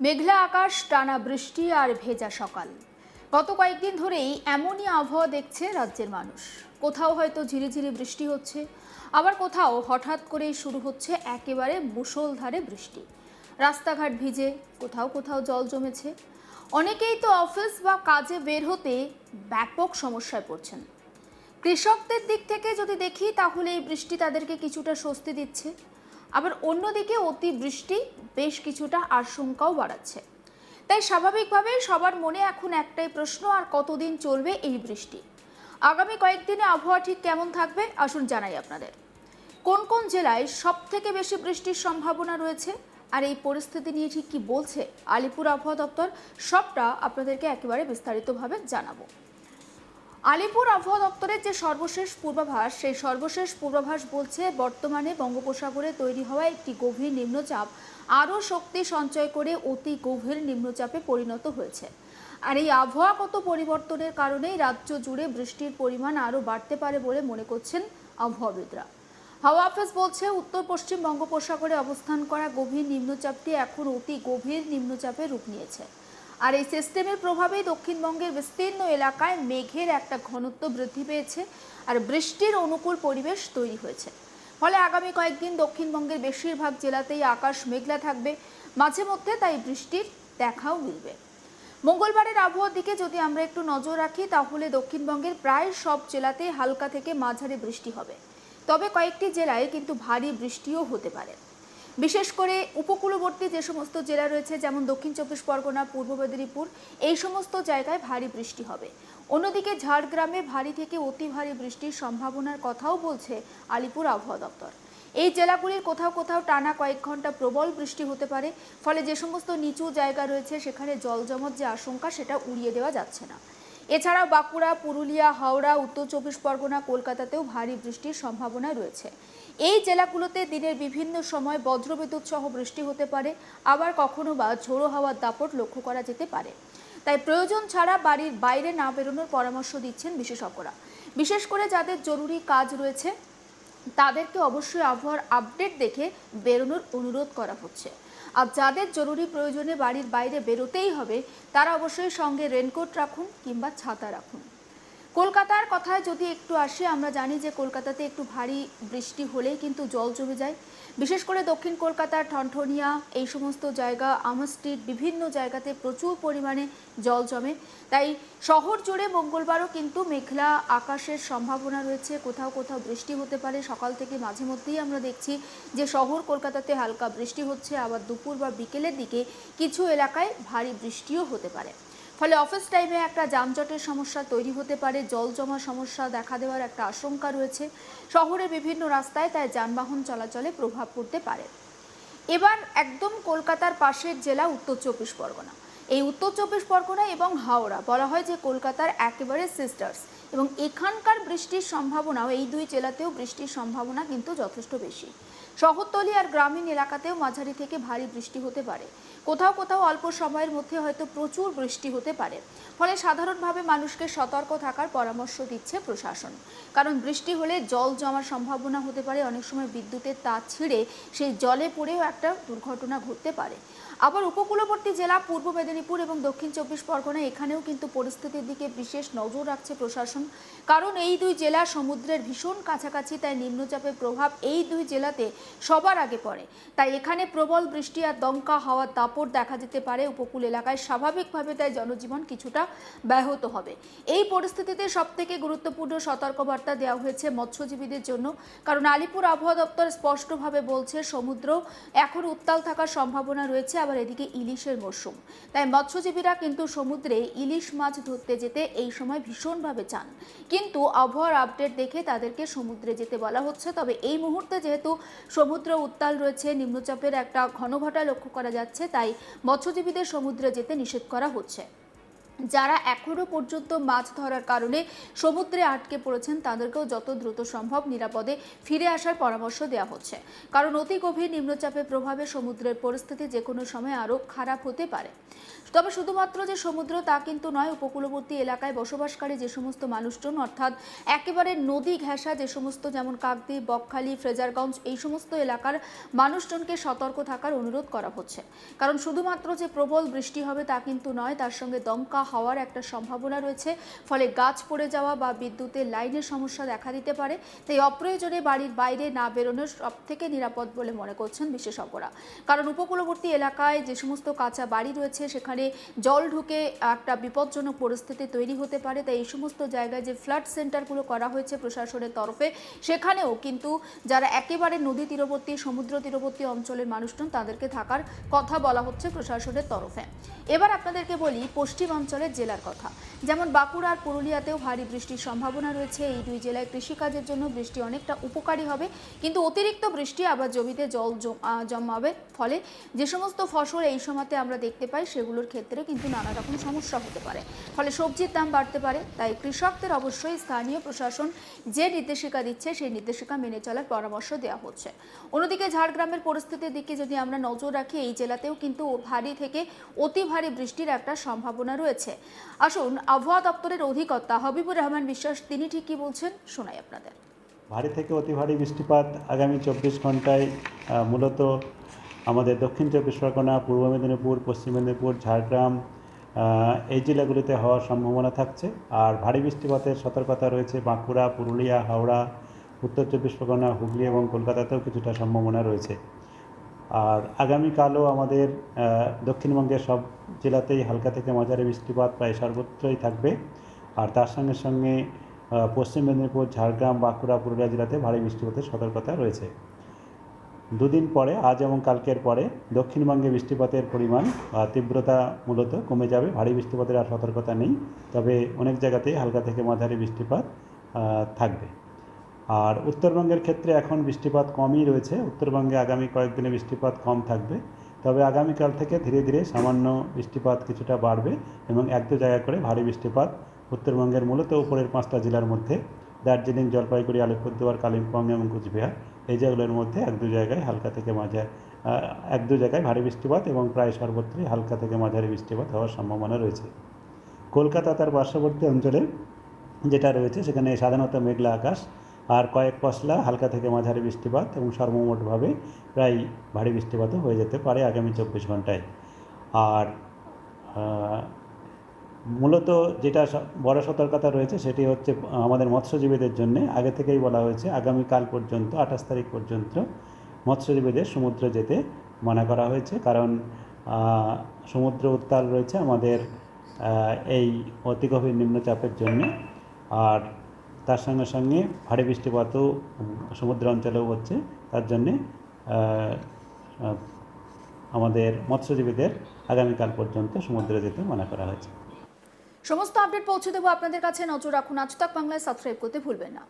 মেঘলা আকাশ, টানা বৃষ্টি আর ভেজা সকাল। গত কয়েকদিন ধরেই এমনই আবহাওয়া দেখছে রাজ্যের মানুষ। কোথাও হয়তো ঝিরিঝিরি বৃষ্টি হচ্ছে, আবার কোথাও হঠাৎ করেই শুরু হচ্ছে একেবারে মুষলধারে বৃষ্টি। রাস্তাঘাট ভিজে, কোথাও কোথাও জল জমেছে। অনেকেই তো অফিস বা কাজে বের হতে ব্যাপক সমস্যায় পড়ছেন। কৃষকদের দিক থেকে যদি দেখি তাহলে এই বৃষ্টি তাদেরকে কিছুটা স্বস্তি দিচ্ছে, আবার অন্যদিকে অতি বৃষ্টি বেশ কিছুটা আশঙ্কাও বাড়াচ্ছে। তাই স্বাভাবিকভাবেই সবার মনে এখন একটাই প্রশ্ন, আর কতদিন চলবে এই বৃষ্টি? আগামী কয়েকদিনে আবহাওয়া ঠিক কেমন থাকবে আসুন জানাই আপনাদের। কোন কোন জেলায় সব থেকে বেশি বৃষ্টির সম্ভাবনা রয়েছে, আর এই পরিস্থিতি নিয়ে ঠিক কি বলছে আলিপুর আবহাওয়া দপ্তর, সবটা আপনাদেরকে একেবারে বিস্তারিতভাবে জানাবো। আলিপুর আবহাওয়া দপ্তরের যে সর্বশেষ পূর্বাভাস, সেই সর্বশেষ পূর্বাভাস বলছে বর্তমানে বঙ্গোপসাগরে তৈরি হওয়া একটি গভীর নিম্নচাপ আরও শক্তি সঞ্চয় করে অতি গভীর নিম্নচাপে পরিণত হয়েছে। আর এই আবহাওয়াগত পরিবর্তনের কারণেই রাজ্য জুড়ে বৃষ্টির পরিমাণ আরও বাড়তে পারে বলে মনে করছেন আবহাওয়াবিদরা। হাওয়া অফিস বলছে উত্তর পশ্চিম বঙ্গোপসাগরে অবস্থান করা গভীর নিম্নচাপটি এখন অতি গভীর নিম্নচাপে রূপ নিয়েছে। আর এই সিস্টেমের প্রভাবেই দক্ষিণবঙ্গের বিস্তীর্ণ এলাকায় মেঘের একটা ঘনত্ব বৃদ্ধি পেয়েছে আর বৃষ্টির অনুকূল পরিবেশ তৈরি হয়েছে। ফলে আগামী কয়েকদিন দক্ষিণবঙ্গের বেশিরভাগ জেলাতেই আকাশ মেঘলা থাকবে, মাঝে মধ্যে তাই বৃষ্টির দেখাও মিলবে। মঙ্গলবারের আবহাওয়ার দিকে যদি আমরা একটু নজর রাখি তাহলে দক্ষিণবঙ্গের প্রায় সব জেলাতে হালকা থেকে মাঝারি বৃষ্টি হবে, তবে কয়েকটি জেলায় কিন্তু ভারী বৃষ্টিও হতে পারে। বিশেষ করে উপকূলবর্তী যে সমস্ত জেলা রয়েছে, যেমন দক্ষিণ চব্বিশ পরগনা, পূর্ব মেদিনীপুর, এই সমস্ত জায়গায় ভারী বৃষ্টি হবে। অন্যদিকে ঝাড়গ্রামে ভারী থেকে অতি ভারী বৃষ্টির সম্ভাবনার কথাও বলছে আলিপুর আবহাওয়া দপ্তর। এই জেলাগুলির কোথাও কোথাও টানা কয়েক ঘন্টা প্রবল বৃষ্টি হতে পারে, ফলে যে সমস্ত নিচু জায়গা রয়েছে সেখানে জল জমার যে আশঙ্কা সেটা উড়িয়ে দেওয়া যাচ্ছে না। এছাড়াও বাঁকুড়া, পুরুলিয়া, হাওড়া, উত্তর চব্বিশ পরগনা, কলকাতাতেও ভারী বৃষ্টির সম্ভাবনা রয়েছে। এই জেলাগুলোতে দিনের বিভিন্ন সময় বজ্রবিদ্যুৎ সহ বৃষ্টি হতে পারে, আবার কখনো বা ঝোড়ো হাওয়ার দাপট লক্ষ্য করা যেতে পারে। তাই প্রয়োজন ছাড়া বাড়ির বাইরে না বেরোনোর পরামর্শ দিচ্ছেন বিশেষজ্ঞরা। বিশেষ করে যাদের জরুরি কাজ রয়েছে তাদেরকে অবশ্যই আবহাওয়ার আপডেট দেখে বেরোনোর অনুরোধ করা হচ্ছে। আর যাদের জরুরি প্রয়োজনে বাড়ির বাইরে বেরোতেই হবে তারা অবশ্যই সঙ্গে রেনকোট রাখুন কিংবা ছাতা রাখুন। কলকাতার কথায় যদি একটু আসি, আমরা জানি যে কলকাতাতে একটু ভারী বৃষ্টি হলেই কিন্তু জল জমে যায়। বিশেষ করে দক্ষিণ কলকাতার ঠনঠনিয়া, এই সমস্ত জায়গা, আমা স্ট্রিট, বিভিন্ন জায়গাতে প্রচুর পরিমাণে জল জমে। তাই শহর জুড়ে মঙ্গলবারও কিন্তু মেঘলা আকাশের সম্ভাবনা রয়েছে, কোথাও কোথাও বৃষ্টি হতে পারে। সকাল থেকে মাঝে মধ্যেই আমরা দেখছি যে শহর কলকাতাতে হালকা বৃষ্টি হচ্ছে, আবার দুপুর বা বিকেলের দিকে কিছু এলাকায় ভারী বৃষ্টিও হতে পারে। ফলে অফিস টাইমে একটা যানজটের সমস্যা তৈরি হতে পারে, জল জমার সমস্যা দেখা দেওয়ার একটা আশঙ্কা রয়েছে শহরের বিভিন্ন রাস্তায়, তাই যানবাহন চলাচলে প্রভাব পড়তে পারে। এবার একদম কলকাতার পাশের জেলা উত্তর চব্বিশ পরগনা। এই উত্তর চব্বিশ পরগনা এবং হাওড়া বলা হয় যে কলকাতার একেবারে সিস্টার্স, এবং এখানকার বৃষ্টির সম্ভাবনাও, এই দুই জেলাতেও বৃষ্টির সম্ভাবনা কিন্তু যথেষ্ট বেশি। শহরতলি আর গ্রামীণ এলাকাতেও মাঝারি থেকে ভারী বৃষ্টি হতে পারে, কোথাও কোথাও অল্প সময়ের মধ্যে হয়তো প্রচুর বৃষ্টি হতে পারে। ফলে সাধারণভাবে মানুষকে সতর্ক থাকার পরামর্শ দিচ্ছে প্রশাসন, কারণ বৃষ্টি হলে জল জমার সম্ভাবনা হতে পারে। অনেক সময় বিদ্যুতের তার ছিঁড়ে সেই জলে পড়েও একটা দুর্ঘটনা ঘটতে পারে। আবার উপকূলবর্তী জেলা পূর্ব মেদিনীপুর এবং দক্ষিণ চব্বিশ পরগনা, এখানেও কিন্তু পরিস্থিতির দিকে বিশেষ নজর রাখছে প্রশাসন, কারণ এই দুই জেলা সমুদ্রের ভীষণ কাছাকাছি। তাই নিম্নচাপের প্রভাব এই দুই জেলাতে সবার আগে পড়ে। তাই এখানে প্রবল বৃষ্টি আর দমকা হাওয়ার দাপট দেখা যেতে পারে উপকূল এলাকায় স্বাভাবিকভাবে, তাই জনজীবন কিছুটা ব্যাহত হবে। এই পরিস্থিতিতে সবথেকে গুরুত্বপূর্ণ সতর্কবার্তা দেওয়া হয়েছে মৎস্যজীবীদের জন্য, কারণ আলিপুর আবহাওয়া দপ্তর স্পষ্টভাবে বলছে সমুদ্র এখন উত্তাল থাকার সম্ভাবনা রয়েছে, আবার এদিকে ইলিশের মরশুম। তাই মৎস্যজীবীরা কিন্তু সমুদ্রে ইলিশ মাছ ধরতে যেতে এই সময় ভীষণভাবে চান, কিন্তু আবহাওয়ার আপডেট দেখে তাদেরকে সমুদ্রে যেতে বলা হচ্ছে। তবে এই মুহূর্তে যেহেতু সমুদ্র উত্তাল রয়েছে, নিম্নচাপের একটা ঘনঘটা লক্ষ্য করা যাচ্ছে, তাই মৎস্যজীবীদের সমুদ্রে যেতে নিষেধ করা হচ্ছে। যারা এখনো পর্যন্ত মাছ ধরার কারণে সমুদ্রে আটকে পড়েছেন তাদেরকেও যত দ্রুত সম্ভব নিরাপদে ফিরে আসার পরামর্শ দেওয়া হচ্ছে, কারণ অতি গভীর নিম্নচাপের প্রভাবে সমুদ্রের পরিস্থিতি যে কোনো সময় আরও খারাপ হতে পারে। তবে শুধুমাত্র যে সমুদ্র তা কিন্তু নয়, উপকূলবর্তী এলাকায় বসবাসকারী যে সমস্ত মানুষজন, অর্থাৎ একেবারে নদী ঘেঁষা যে সমস্ত, যেমন কাকদ্বীপ, বকখালি, ফ্রেজারগঞ্জ, এই সমস্ত এলাকার মানুষজনকে সতর্ক থাকার অনুরোধ করা হচ্ছে। কারণ শুধুমাত্র যে প্রবল বৃষ্টি হবে তা কিন্তু নয়, তার সঙ্গে দমকা হাওয়ার একটা সম্ভাবনা রয়েছে, ফলে গাছ পড়ে যাওয়া বা বিদ্যুতের লাইনের সমস্যা দেখা দিতে পারে। তাই অপ্রয়োজনে বাড়ির বাইরে না বেরোনো সব থেকে নিরাপদ বলে মনে করছেন বিশেষজ্ঞরা। কারণ উপকূলবর্তী এলাকায় যে সমস্ত কাঁচা বাড়ি রয়েছে সেখানে জল ঢুকে একটা বিপজ্জনক পরিস্থিতি তৈরি হতে পারে। তাই এই সমস্ত জায়গায় যে ফ্লাড সেন্টারগুলো করা হয়েছে প্রশাসনের তরফে, সেখানেও কিন্তু যারা একেবারে নদী তীরবর্তী, সমুদ্র তীরবর্তী অঞ্চলের মানুষজন, তাদেরকে থাকার কথা বলা হচ্ছে প্রশাসনের তরফে। এবার আপনাদেরকে বলি পশ্চিমাঞ্চলের জেলার কথা। যেমন বাঁকুড়া আর পুরুলিয়াতেও ভারী বৃষ্টির সম্ভাবনা রয়েছে। এই দুই জেলায় কৃষিকাজের জন্য বৃষ্টি অনেকটা উপকারী হবে, কিন্তু অতিরিক্ত বৃষ্টি আবার জমিতে জল জমাবে, ফলে যে সমস্ত ফসল এই সময়তে আমরা দেখতে পাই সেগুলোর ক্ষেত্রে কিন্তু নানা রকম সমস্যা হতে পারে, ফলে সবজির দাম বাড়তে পারে। তাই কৃষকদের অবশ্যই স্থানীয় প্রশাসন যে নির্দেশিকা দিচ্ছে সেই নির্দেশিকা মেনে চলার পরামর্শ দেওয়া হচ্ছে। অন্যদিকে ঝাড়গ্রামের পরিস্থিতির দিকে যদি আমরা নজর রাখি, এই জেলাতেও কিন্তু ভারী থেকে অতি ভারী বৃষ্টির একটা সম্ভাবনা রয়েছে। আসুন আবহাওয়া দপ্তরের অধিকর্তা হাবিবুর রহমান বিশ্বাস তিনি ঠিক কি বলছেন শোনাই আপনাদের। ভারী থেকে অতি ভারী বৃষ্টিপাত আগামী 24 ঘন্টায় মূলত আমাদের দক্ষিণ চব্বিশ পরগনা, পূর্ব মেদিনীপুর, পশ্চিম মেদিনীপুর, ঝাড়গ্রাম এই জেলাগুলিতে হওয়ার সম্ভাবনা থাকছে। আর ভারী বৃষ্টিপাতের সতর্কতা রয়েছে বাঁকুড়া, পুরুলিয়া, হাওড়া, উত্তর চব্বিশ পরগনা, হুগলি এবং কলকাতাতেও কিছুটা সম্ভাবনা রয়েছে। আর আগামীকালও আমাদের দক্ষিণবঙ্গের সব জেলাতেই হালকা থেকে মাঝারি বৃষ্টিপাত প্রায় সর্বত্রই থাকবে। আর তার সঙ্গে সঙ্গে পশ্চিম মেদিনীপুর, ঝাড়গ্রাম, বাঁকুড়া, পুরুলিয়া জেলাতে ভারী বৃষ্টিপাতের সতর্কতা রয়েছে। দুদিন পরে, আজ এবং কালকের পরে, দক্ষিণবঙ্গে বৃষ্টিপাতের পরিমাণ তীব্রতা মূলত কমে যাবে। ভারী বৃষ্টিপাতের আর সতর্কতা নেই, তবে অনেক জায়গাতেই হালকা থেকে মাঝারি বৃষ্টিপাত থাকবে। আর উত্তরবঙ্গের ক্ষেত্রে এখন বৃষ্টিপাত কমই রয়েছে। উত্তরবঙ্গে আগামী কয়েকদিনে বৃষ্টিপাত কম থাকবে, তবে আগামীকাল থেকে ধীরে ধীরে সামান্য বৃষ্টিপাত কিছুটা বাড়বে এবং এক দু জায়গা করে ভারী বৃষ্টিপাত উত্তরবঙ্গের মূলত উপরের 5টা জেলার মধ্যে, দার্জিলিং, জলপাইগুড়ি, আলিপুরদুয়ার, কালিম্পং এবং কুচবিহার, এই জায়গাগুলোর মধ্যে এক দু জায়গায় হালকা থেকে মাঝারি, এক দু জায়গায় ভারী বৃষ্টিপাত এবং প্রায় সর্বত্রই হালকা থেকে মাঝারি বৃষ্টিপাত হওয়ার সম্ভাবনা রয়েছে। কলকাতা তার পার্শ্ববর্তী অঞ্চলে যেটা রয়েছে সেখানে সাধারণত মেঘলা আকাশ আর কয়েক পশলা হালকা থেকে মাঝারি বৃষ্টিপাত এবং সর্বমোটভাবে প্রায় ভারী বৃষ্টিপাতও হয়ে যেতে পারে আগামী 24 ঘন্টায়। আর মূলত যেটা বড় সতর্কতা রয়েছে সেটি হচ্ছে আমাদের মৎস্যজীবীদের জন্য আগে থেকেই বলা হয়েছে আগামীকাল পর্যন্ত 28 তারিখ পর্যন্ত মৎস্যজীবীদের সমুদ্রে যেতে মানা করা হয়েছে, কারণ সমুদ্র উত্তাল রয়েছে আমাদের এই অতি গভীর নিম্নচাপের জন্য। আর তার সঙ্গে সঙ্গে ভারী বৃষ্টিপাতও সমুদ্র অঞ্চলেও হচ্ছে, তার জন্যে আমাদের মৎস্যজীবীদের আগামীকাল পর্যন্ত সমুদ্রে যেতে মানা করা হয়েছে। সমস্ত আপডেট পৌঁছে দেবো আপনাদের কাছে, নজর রাখুন আজ তাক বাংলায়, সাবস্ক্রাইব করতে ভুলবেন না।